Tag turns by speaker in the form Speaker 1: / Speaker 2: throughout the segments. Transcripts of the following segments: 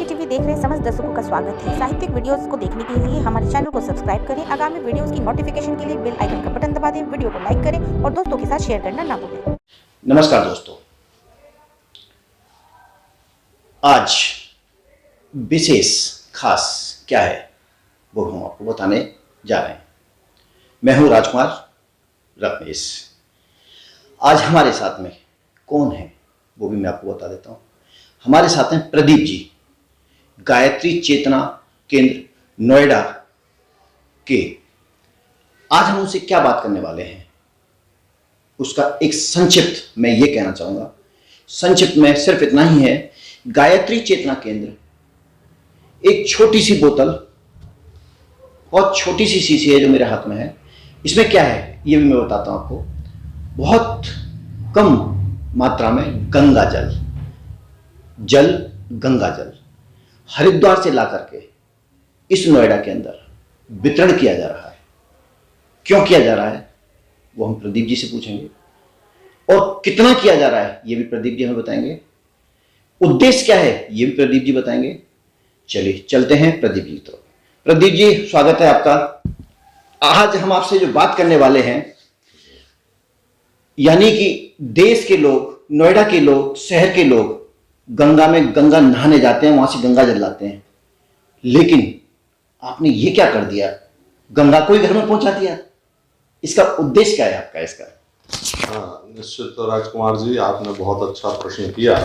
Speaker 1: साहित्यिक टीवी देख रहे समस्त दर्शकों का स्वागत है। साहित्यिक वीडियोस को देखने के लिए हमारे चैनल को सब्सक्राइब करें। आगामी वीडियोस की नोटिफिकेशन के लिए बेल आइकन का बटन दबा दें। वीडियो को लाइक करें और दोस्तों के साथ शेयर करना ना भूलें।
Speaker 2: नमस्कार दोस्तों, आज विशेष खास क्या है वो हम आपको बताने जा रहे हैं। मैं हूं राजकुमार रत्नेश। आज हमारे साथ में कौन है वो भी मैं आपको बता देता हूं। हमारे साथ हैं प्रदीप जी, गायत्री चेतना केंद्र नोएडा के। आज हम उनसे क्या बात करने वाले हैं उसका एक संक्षिप्त मैं ये कहना चाहूंगा। संक्षिप्त में सिर्फ इतना ही है, गायत्री चेतना केंद्र एक छोटी सी बोतल, बहुत छोटी सी शीशी है जो मेरे हाथ में है। इसमें क्या है ये भी मैं बताता हूं आपको। बहुत कम मात्रा में गंगा जल गंगा जल हरिद्वार से ला करके इस नोएडा के अंदर वितरण किया जा रहा है। क्यों किया जा रहा है वो हम प्रदीप जी से पूछेंगे, और कितना किया जा रहा है ये भी प्रदीप जी हमें बताएंगे। उद्देश्य क्या है ये भी प्रदीप जी बताएंगे। चलिए चलते हैं प्रदीप जी तो। प्रदीप जी, स्वागत है आपका। आज हम आपसे जो बात करने वाले हैं, यानी कि देश के लोग, नोएडा के लोग, शहर के लोग गंगा में गंगा नहाने जाते हैं, वहां से गंगा जल लाते हैं, लेकिन आपने ये क्या कर दिया, गंगा को ही घर में पहुंचा दिया। इसका उद्देश्य क्या है आपका इसका?
Speaker 3: हाँ, निश्चित तो राजकुमार जी, आपने बहुत अच्छा प्रश्न किया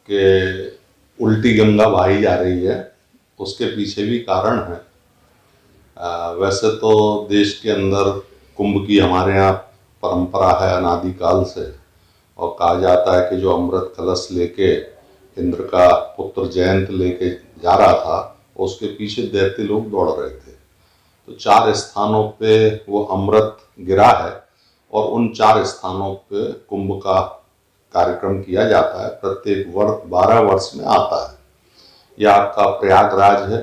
Speaker 3: कि उल्टी गंगा बहाई जा रही है। उसके पीछे भी कारण है। वैसे तो देश के अंदर कुंभ की हमारे यहाँ परंपरा है अनादिकाल से, और कहा जाता है कि जो अमृत कलश लेके इंद्र का पुत्र जयंत लेके जा रहा था, उसके पीछे दैत्य लोग दौड़ रहे थे। तो 4 स्थानों पे वो अमृत गिरा है, और उन 4 स्थानों पे कुंभ का कार्यक्रम किया जाता है। प्रत्येक वर्ष 12 वर्ष में आता है। यह आपका प्रयागराज है,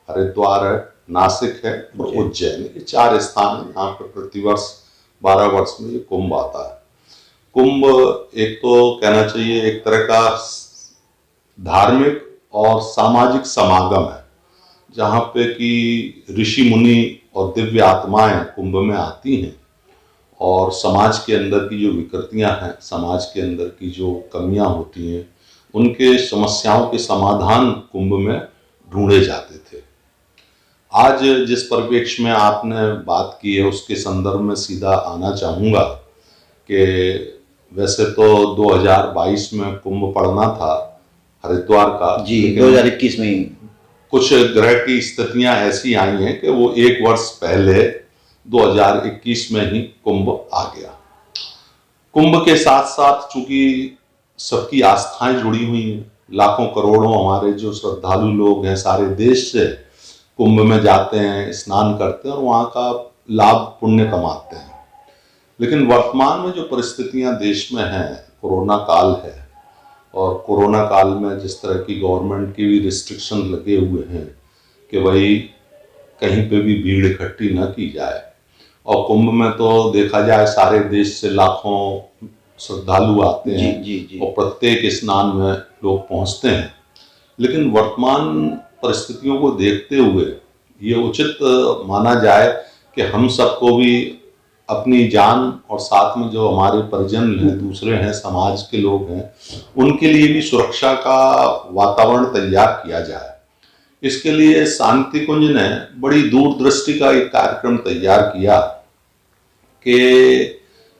Speaker 3: हरिद्वार है, नासिक है और उज्जैन। ये 4 स्थान है यहाँ पे प्रतिवर्ष 12 वर्ष में ये कुंभ आता है। कुंभ एक तो कहना चाहिए एक तरह का धार्मिक और सामाजिक समागम है, जहाँ पे कि ऋषि मुनि और दिव्य आत्माएं कुंभ में आती हैं, और समाज के अंदर की जो विकृतियां हैं, समाज के अंदर की जो कमियां होती हैं, उनके समस्याओं के समाधान कुंभ में ढूंढे जाते थे। आज जिस परिप्रेक्ष्य में आपने बात की है उसके संदर्भ में सीधा आना चाहूँगा कि वैसे तो 2022 में कुंभ पड़ना था हरिद्वार का
Speaker 2: जी, 2021 में ही
Speaker 3: कुछ ग्रह की स्थितियां ऐसी आई हैं कि वो 1 वर्ष पहले 2021 में ही कुंभ आ गया। कुंभ के साथ साथ चूंकि सबकी आस्थाएं जुड़ी हुई हैं, लाखों करोड़ों हमारे जो श्रद्धालु लोग हैं सारे देश से कुंभ में जाते हैं, स्नान करते हैं और वहाँ का लाभ पुण्य कमाते हैं। लेकिन वर्तमान में जो परिस्थितियां देश में हैं, कोरोना काल है, और कोरोना काल में जिस तरह की गवर्नमेंट की भी रिस्ट्रिक्शन लगे हुए हैं कि भाई कहीं पे भी भीड़ इकट्ठी न की जाए, और कुंभ में तो देखा जाए सारे देश से लाखों श्रद्धालु आते हैं जी। और प्रत्येक स्नान में लोग पहुंचते हैं। लेकिन वर्तमान परिस्थितियों को देखते हुए ये उचित माना जाए कि हम सबको भी अपनी जान और साथ में जो हमारे परिजन हैं, दूसरे हैं, समाज के लोग हैं, उनके लिए भी सुरक्षा का वातावरण तैयार किया जाए। इसके लिए शांति कुंज ने बड़ी दूरदृष्टि का एक कार्यक्रम तैयार किया कि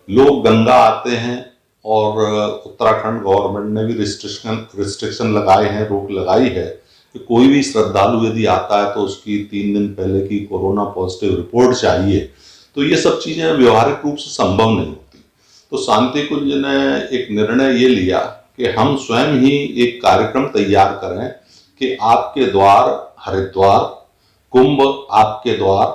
Speaker 3: लोग गंगा आते हैं, और उत्तराखंड गवर्नमेंट ने भी रिस्ट्रिक्शन लगाए हैं, रोक लगाई है कि कोई भी श्रद्धालु यदि आता है तो उसकी 3 दिन पहले की कोरोना पॉजिटिव रिपोर्ट चाहिए। तो ये सब चीज़ें व्यवहारिक रूप से संभव नहीं होती। तो शांति कुंज ने एक निर्णय ये लिया कि हम स्वयं ही एक कार्यक्रम तैयार करें कि आपके द्वार हरिद्वार, कुंभ आपके द्वार,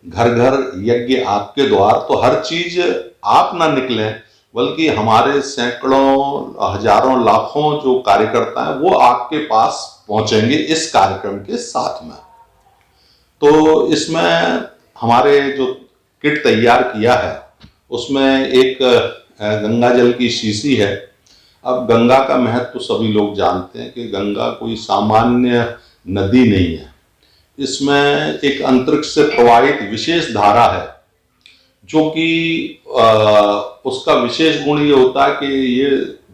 Speaker 3: घर घर यज्ञ आपके द्वार। तो हर चीज आप ना निकलें, बल्कि हमारे सैकड़ों हजारों लाखों जो कार्यकर्ता हैं वो आपके पास पहुंचेंगे इस कार्यक्रम के साथ में। तो इसमें हमारे जो किट तैयार किया है उसमें एक गंगा जल की शीशी है। अब गंगा का महत्व तो सभी लोग जानते हैं कि गंगा कोई सामान्य नदी नहीं है। इसमें एक अंतरिक्ष से प्रवाहित विशेष धारा है, जो कि उसका विशेष गुण ये होता है कि ये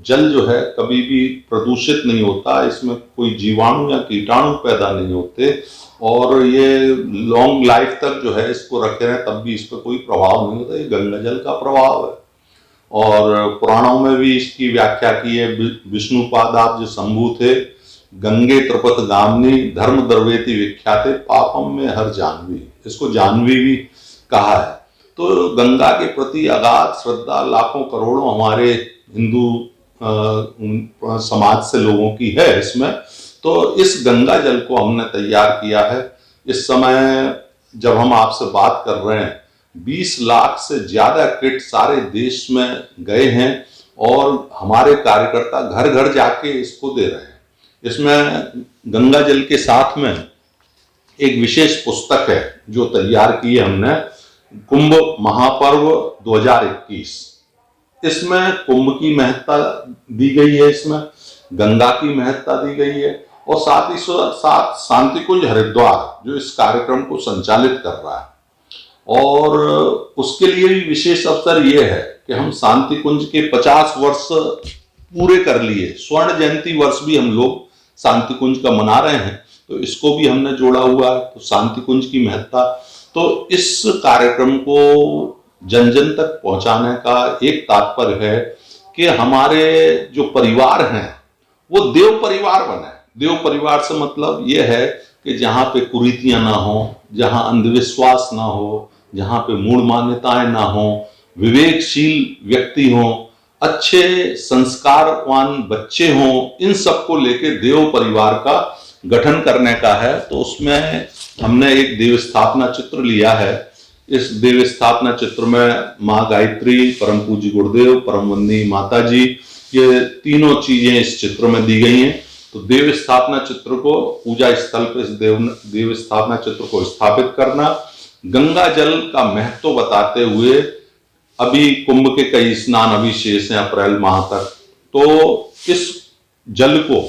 Speaker 3: जल जो है कभी भी प्रदूषित नहीं होता, इसमें कोई जीवाणु या कीटाणु पैदा नहीं होते, और ये लॉन्ग लाइफ तक जो है इसको रखे रहें तब भी इस पर कोई प्रभाव नहीं होता। ये गंगा जल का प्रभाव है। और पुराणों में भी इसकी व्याख्या की है। विष्णुपादाब जो शंभु थे, गंगे त्रिपथ गामिनी धर्म द्रवेति विख्याते पापम में हर जानवी, इसको जानवी भी कहा है। तो गंगा के प्रति अगाध श्रद्धा लाखों करोड़ों हमारे हिंदू समाज से लोगों की है इसमें। तो इस गंगा जल को हमने तैयार किया है। इस समय जब हम आपसे बात कर रहे हैं 20 लाख से ज्यादा किट सारे देश में गए हैं और हमारे कार्यकर्ता घर घर जाके इसको दे रहे हैं। इसमें गंगा जल के साथ में एक विशेष पुस्तक है जो तैयार की है हमने, कुंभ महापर्व 2021। इसमें कुंभ की महत्ता दी गई है, इसमें गंगा की महत्ता दी गई है, और साथ ही साथ शांति कुंज हरिद्वार जो इस कार्यक्रम को संचालित कर रहा है, और उसके लिए भी विशेष अवसर ये है कि हम शांति कुंज के 50 वर्ष पूरे कर लिए। स्वर्ण जयंती वर्ष भी हम लोग शांति कुंज का मना रहे हैं, तो इसको भी हमने जोड़ा हुआ है। तो शांति कुंज की महत्ता, तो इस कार्यक्रम को जन जन तक पहुंचाने का एक तात्पर्य है कि हमारे जो परिवार हैं वो देव परिवार बने। देव परिवार से मतलब ये है कि जहाँ पे कुरीतियां ना हो, जहाँ अंधविश्वास ना हो, जहाँ पे मूढ़ मान्यताएं ना हो, विवेकशील व्यक्ति हों, अच्छे संस्कारवान बच्चे हों, इन सबको लेके देव परिवार का गठन करने का है। तो उसमें हमने एक देव स्थापना चित्र लिया है। इस देव स्थापना चित्र में माँ गायत्री, परम पूज्य गुरुदेव, परम वंदनीय माता जी, ये तीनों चीजें इस चित्र में दी गई हैं। तो देव स्थापना चित्र को पूजा स्थल पर इस देव स्थापना चित्र को स्थापित करना, गंगा जल का महत्व बताते हुए, अभी कुंभ के कई स्नान अभी शेष हैं अप्रैल माह तक, तो इस जल को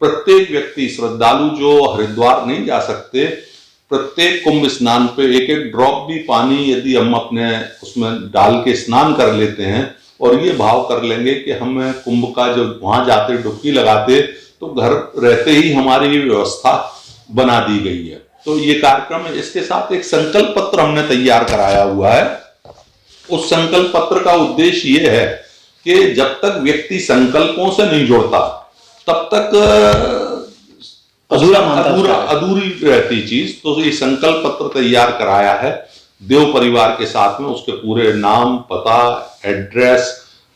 Speaker 3: प्रत्येक व्यक्ति, श्रद्धालु जो हरिद्वार नहीं जा सकते, प्रत्येक कुंभ स्नान पे एक एक ड्रॉप भी पानी यदि हम अपने उसमें डाल के स्नान कर लेते हैं और ये भाव कर लेंगे कि हमें कुंभ का जब वहां जाते डुबकी लगाते तो घर रहते ही हमारी ये व्यवस्था बना दी गई है। तो ये कार्यक्रम है। इसके साथ एक संकल्प पत्र हमने तैयार कराया हुआ है। उस संकल्प पत्र का उद्देश्य ये है कि जब तक व्यक्ति संकल्पों से नहीं जुड़ता तब तक अधूरी रहती चीज। तो ये संकल्प पत्र तैयार कराया है देव परिवार के साथ में, उसके पूरे नाम, पता, एड्रेस,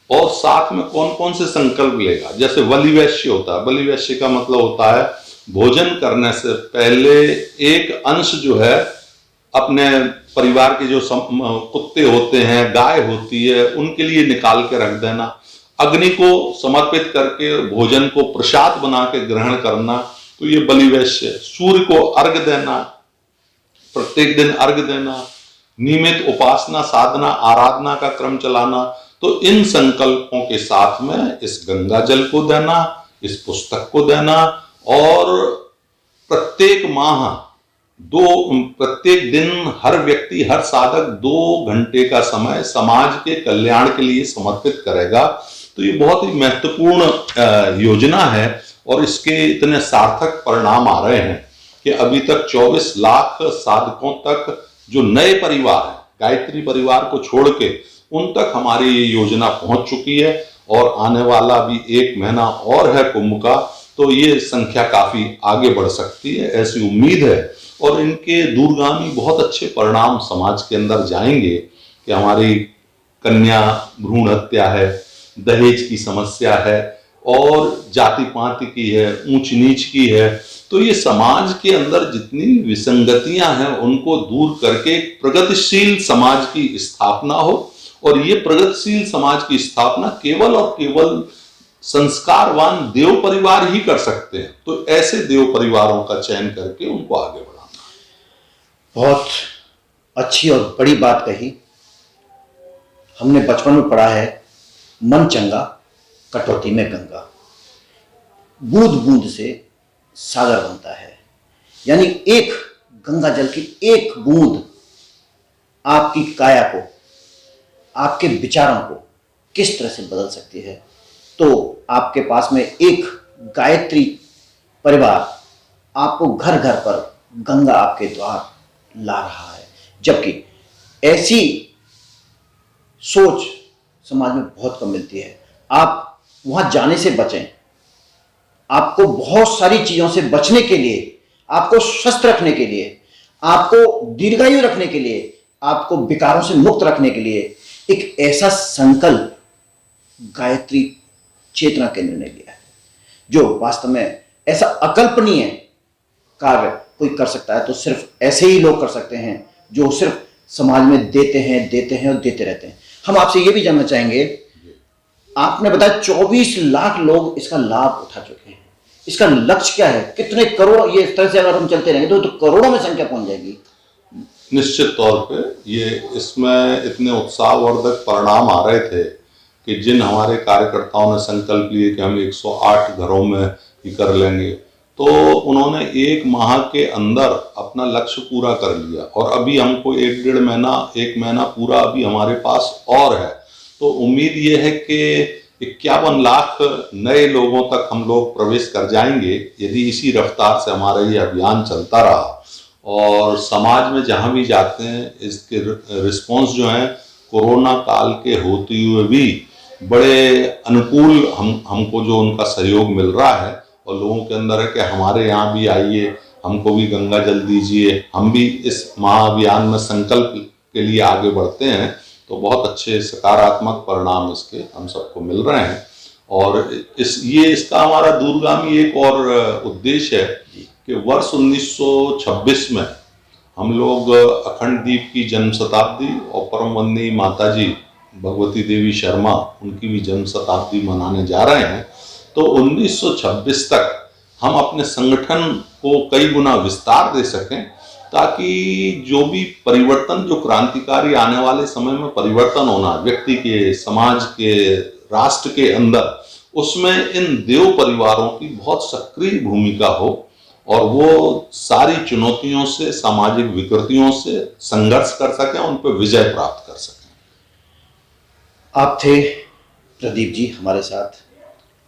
Speaker 3: और साथ में कौन कौन से संकल्प लेगा। जैसे बलि वैश्य होता है, बलि वैश्य का मतलब होता है भोजन करने से पहले एक अंश जो है अपने परिवार के जो कुत्ते होते हैं, गाय होती है, उनके लिए निकाल के रख देना। अग्नि को समर्पित करके भोजन को प्रसाद बना के ग्रहण करना, तो ये बलि वैश्य। सूर्य को अर्घ देना, प्रत्येक दिन अर्घ देना, नियमित उपासना, साधना, आराधना का क्रम चलाना। तो इन संकल्पों के साथ में इस गंगा जल को देना, इस पुस्तक को देना, और प्रत्येक माह प्रत्येक दिन हर व्यक्ति, हर साधक 2 घंटे का समय समाज के कल्याण के लिए समर्पित करेगा। तो ये बहुत ही महत्वपूर्ण योजना है और इसके इतने सार्थक परिणाम आ रहे हैं कि अभी तक 24 लाख साधकों तक जो नए परिवार हैं, गायत्री परिवार को छोड़ के, उन तक हमारी ये योजना पहुंच चुकी है। और आने वाला भी 1 महीना और है कुंभ का, तो ये संख्या काफी आगे बढ़ सकती है, ऐसी उम्मीद है। और इनके दूरगामी बहुत अच्छे परिणाम समाज के अंदर जाएंगे कि हमारी कन्या भ्रूण हत्या है, दहेज की समस्या है, और जाति पाति की है, ऊंच नीच की है। तो ये समाज के अंदर जितनी विसंगतियां हैं उनको दूर करके प्रगतिशील समाज की स्थापना हो। और ये प्रगतिशील समाज की स्थापना केवल और केवल संस्कारवान देव परिवार ही कर सकते हैं। तो ऐसे देव परिवारों का चयन करके उनको आगे बढ़ाना।
Speaker 2: बहुत अच्छी और बड़ी बात कही। हमने बचपन में पढ़ा है, मन चंगा कटौती में गंगा, बूंद बूंद से सागर बनता है। यानी एक गंगा जल की एक बूंद आपकी काया को, आपके विचारों को किस तरह से बदल सकती है। तो आपके पास में एक गायत्री परिवार आपको घर घर पर गंगा आपके द्वार ला रहा है, जबकि ऐसी सोच समाज में बहुत कम मिलती है। आप वहां जाने से बचें। आपको बहुत सारी चीजों से बचने के लिए, आपको स्वस्थ रखने के लिए, आपको दीर्घायु रखने के लिए, आपको विकारों से मुक्त रखने के लिए एक ऐसा संकल्प गायत्री चेतना केंद्र ने लिया है, जो वास्तव में ऐसा अकल्पनीय कार्य कोई कर सकता है तो सिर्फ ऐसे ही लोग कर सकते हैं जो सिर्फ समाज में देते हैं और देते रहते हैं। हम आपसे ये भी जानना चाहेंगे, आपने बताया 24 लाख लोग इसका लाभ उठा चुके हैं। इसका लक्ष्य क्या है? कितने करोड़, ये इस तरह से अगर हम चलते रहेंगे तो करोड़ों में संख्या पहुंच जाएगी।
Speaker 3: निश्चित तौर पे ये इसमें इतने उत्साहवर्धक परिणाम आ रहे थे कि जिन हमारे कार्यकर्ताओं ने संकल्प लिए कि हम 108 घरों में ही कर लेंगे, तो उन्होंने 1 माह के अंदर अपना लक्ष्य पूरा कर लिया और अभी हमको 1 महीना पूरा अभी हमारे पास और है। तो उम्मीद ये है कि 51 लाख नए लोगों तक हम लोग प्रवेश कर जाएंगे यदि इसी रफ्तार से हमारा ये अभियान चलता रहा। और समाज में जहां भी जाते हैं इसके रिस्पॉन्स जो है कोरोना काल के होते हुए भी बड़े अनुकूल हमको जो उनका सहयोग मिल रहा है और लोगों के अंदर है कि हमारे यहाँ भी आइए, हमको भी गंगा जल दीजिए, हम भी इस महाअभियान में संकल्प के लिए आगे बढ़ते हैं। तो बहुत अच्छे सकारात्मक परिणाम इसके हम सबको मिल रहे हैं। और इसका हमारा दूरगामी एक और उद्देश्य है कि वर्ष 1926 में हम लोग अखंड द्वीप की जन्म शताब्दी और परम वंदनीय माता जी भगवती देवी शर्मा उनकी भी जन्म शताब्दी मनाने जा रहे हैं। तो 1926 तक हम अपने संगठन को कई गुना विस्तार दे सकें, ताकि जो भी परिवर्तन, जो क्रांतिकारी आने वाले समय में परिवर्तन होना व्यक्ति के, समाज के, राष्ट्र के अंदर, उसमें इन देव परिवारों की बहुत सक्रिय भूमिका हो और वो सारी चुनौतियों से, सामाजिक विकृतियों से संघर्ष कर सकें, उन पर विजय प्राप्त कर सकें।
Speaker 2: आप थे प्रदीप जी हमारे साथ,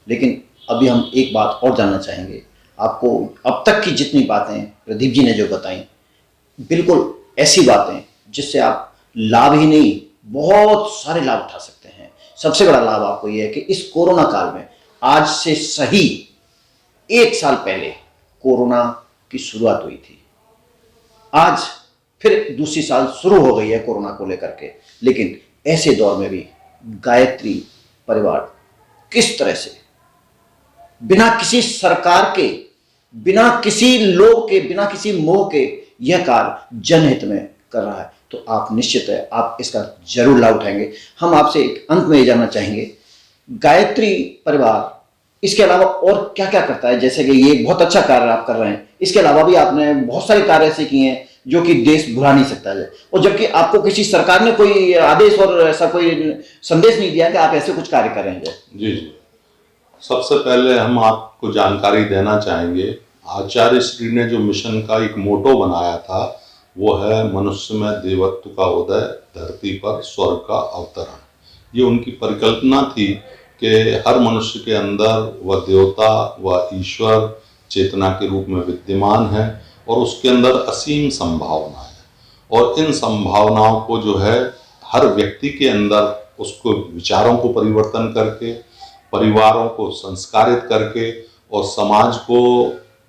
Speaker 2: लेकिन अभी हम एक बात और जानना चाहेंगे। आपको अब तक की जितनी बातें प्रदीप जी ने जो बताई, बिल्कुल ऐसी बातें जिससे आप लाभ ही नहीं, बहुत सारे लाभ उठा सकते हैं। सबसे बड़ा लाभ आपको यह है कि इस कोरोना काल में, आज से सही 1 साल पहले कोरोना की शुरुआत हुई थी, आज फिर दूसरी साल शुरू हो गई है कोरोना को लेकर के, लेकिन ऐसे दौर में भी गायत्री परिवार किस तरह से बिना किसी सरकार के, बिना किसी लोग के, बिना किसी मोह के यह कार्य जनहित में कर रहा है, तो आप निश्चित है आप इसका जरूर लाभ उठाएंगे। हम आपसे एक अंत में ये जानना चाहेंगे, गायत्री परिवार इसके अलावा और क्या क्या करता है? जैसे कि ये बहुत अच्छा कार्य आप कर रहे हैं, इसके अलावा भी आपने बहुत सारे कार्य ऐसे किए हैं जो कि देश भुला नहीं सकता है, और जबकि आपको किसी सरकार ने कोई आदेश और ऐसा कोई संदेश नहीं दिया कि आप ऐसे कुछ कार्य करेंगे।
Speaker 3: जी जी, सबसे पहले हम आपको जानकारी देना चाहेंगे, आचार्य श्री ने जो मिशन का एक मोटो बनाया था वो है मनुष्य में देवत्व का उदय, धरती पर स्वर्ग का अवतरण। ये उनकी परिकल्पना थी कि हर मनुष्य के अंदर वह देवता, वह ईश्वर चेतना के रूप में विद्यमान है और उसके अंदर असीम संभावना है, और इन संभावनाओं को जो है हर व्यक्ति के अंदर उसको विचारों को परिवर्तन करके, परिवारों को संस्कारित करके और समाज को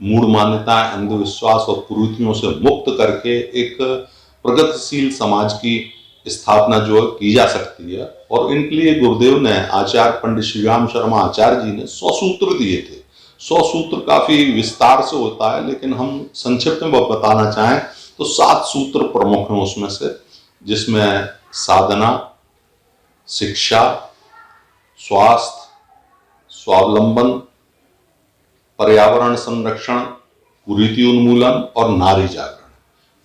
Speaker 3: मूढ़ मान्यताएं, अंधविश्वास और कुरीतियों से मुक्त करके एक प्रगतिशील समाज की स्थापना जो है की जा सकती है। और इनके लिए गुरुदेव ने, आचार्य पंडित श्री राम शर्मा आचार्य जी ने 100 सूत्र दिए थे। 100 सूत्र काफी विस्तार से होता है, लेकिन हम संक्षिप्त में बताना चाहें तो 7 सूत्र प्रमुख हैं उसमें से, जिसमें साधना, शिक्षा, स्वास्थ्य, स्वावलंबन, पर्यावरण संरक्षण, कुरीति उन्मूलन और नारी जागरण,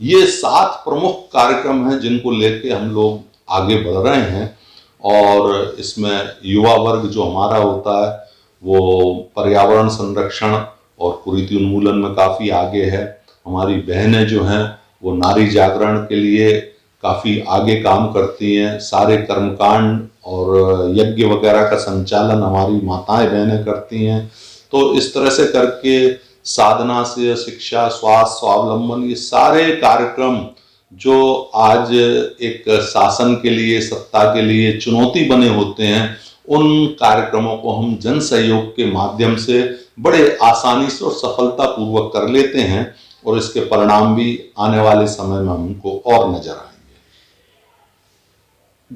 Speaker 3: ये 7 प्रमुख कार्यक्रम हैं जिनको लेके हम लोग आगे बढ़ रहे हैं। और इसमें युवा वर्ग जो हमारा होता है वो पर्यावरण संरक्षण और कुरीति उन्मूलन में काफ़ी आगे है। हमारी बहनें जो हैं वो नारी जागरण के लिए काफ़ी आगे काम करती हैं। सारे कर्मकांड और यज्ञ वगैरह का संचालन हमारी माताएं बहनें करती हैं। तो इस तरह से करके साधना से शिक्षा, स्वास्थ्य, स्वावलंबन, ये सारे कार्यक्रम जो आज एक शासन के लिए, सत्ता के लिए चुनौती बने होते हैं, उन कार्यक्रमों को हम जन सहयोग के माध्यम से बड़े आसानी से और सफलतापूर्वक कर लेते हैं और इसके परिणाम भी आने वाले समय में हमको और नजर आएंगे।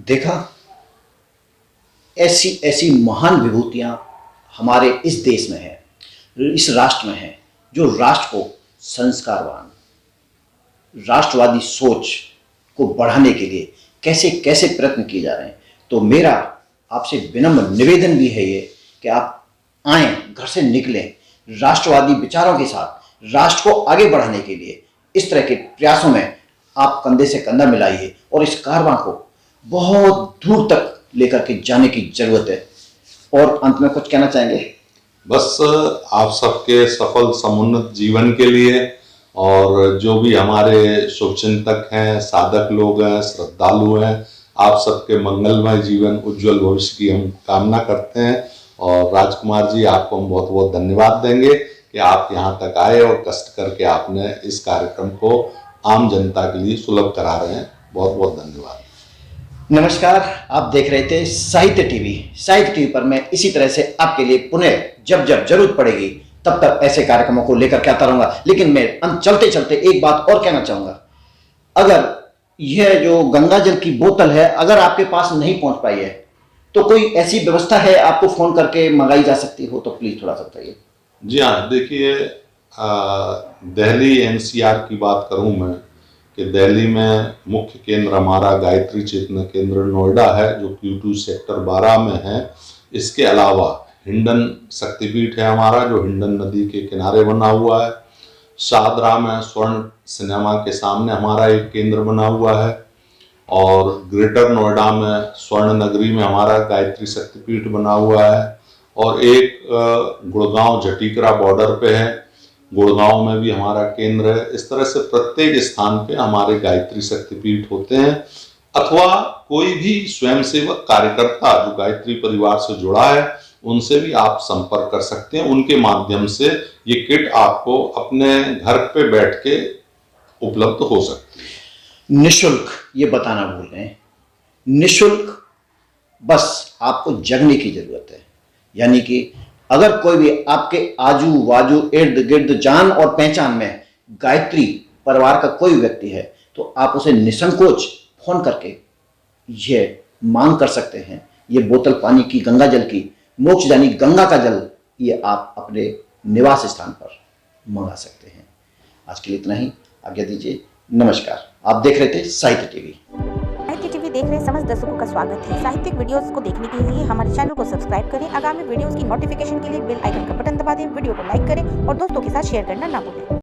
Speaker 2: देखा, ऐसी ऐसी महान विभूतियां हमारे इस देश में है, इस राष्ट्र में है, जो राष्ट्र को संस्कारवान, राष्ट्रवादी सोच को बढ़ाने के लिए कैसे कैसे प्रयत्न किए जा रहे हैं। तो मेरा आपसे विनम्र निवेदन भी है ये कि आप आएं, घर से निकलें, राष्ट्रवादी विचारों के साथ राष्ट्र को आगे बढ़ाने के लिए इस तरह के प्रयासों में आप कंधे से कंधा मिलाइए और इस कारवां को बहुत दूर तक लेकर के जाने की जरूरत है। और अंत में कुछ कहना चाहेंगे?
Speaker 3: बस आप सबके सफल समुन्नत जीवन के लिए, और जो भी हमारे शुभचिंतक हैं, साधक लोग हैं, श्रद्धालु हैं, आप सबके मंगलमय जीवन, उज्जवल भविष्य की हम कामना करते हैं। और राजकुमार जी, आपको हम बहुत बहुत धन्यवाद देंगे कि आप यहाँ तक आए और कष्ट करके आपने इस कार्यक्रम को आम जनता के लिए सुलभ करा रहे हैं। बहुत बहुत धन्यवाद।
Speaker 2: नमस्कार, आप देख रहे थे साहित्य टीवी। साहित्य टीवी पर मैं इसी तरह से आपके लिए पुनः जब जब जरूरत पड़ेगी तब तक ऐसे कार्यक्रमों को लेकर के आता रहूंगा। लेकिन मैं चलते चलते एक बात और कहना चाहूंगा, अगर यह जो गंगा जल की बोतल है अगर आपके पास नहीं पहुंच पाई है तो कोई ऐसी व्यवस्था है आपको फोन करके मंगाई जा सकती हो, तो प्लीज थोड़ा सा बताइए।
Speaker 3: जी हाँ, देखिए, दिल्ली एनसीआर की बात करूं मैं कि दिल्ली में मुख्य केंद्र हमारा गायत्री चेतना केंद्र नोएडा है, जो Q2 सेक्टर 12 में है। इसके अलावा हिंडन शक्तिपीठ है हमारा, जो हिंडन नदी के किनारे बना हुआ है। शाहदरा में स्वर्ण सिनेमा के सामने हमारा एक केंद्र बना हुआ है। और ग्रेटर नोएडा में स्वर्ण नगरी में हमारा गायत्री शक्तिपीठ बना हुआ है। और एक गुड़गांव झटीकरा बॉर्डर पे है, गुड़गांव में भी हमारा केंद्र है। इस तरह से प्रत्येक स्थान पे हमारे गायत्री शक्तिपीठ होते हैं। अथवा कोई भी स्वयंसेवक कार्यकर्ता जो गायत्री परिवार से जुड़ा है, उनसे भी आप संपर्क कर सकते हैं। उनके माध्यम से ये किट आपको अपने घर पे बैठ के उपलब्ध हो सकती है।
Speaker 2: निःशुल्क, ये बताना भूल गए, निःशुल्क, बस आपको जगने की जरूरत है। यानी कि अगर कोई भी आपके आजू बाजू इर्द गिर्द जान और पहचान में गायत्री परिवार का कोई व्यक्ति है तो आप उसे निसंकोच फोन करके यह मांग कर सकते हैं। ये बोतल पानी की, गंगा जल की, मोक्षदानी गंगा का जल, ये आप अपने निवास स्थान पर मंगा सकते हैं। आज के लिए इतना ही, आज्ञा दीजिए, नमस्कार। आप देख रहे थे साहित्य टीवी।
Speaker 1: साहित्य टीवी देख रहे समस्त दर्शकों का स्वागत है। साहित्यिक वीडियोस को देखने के लिए हमारे चैनल को सब्सक्राइब करें। आगामी वीडियोस की नोटिफिकेशन के लिए बेल आइकन का बटन दबा दें। वीडियो को लाइक करें और दोस्तों के साथ शेयर करना ना भूलें।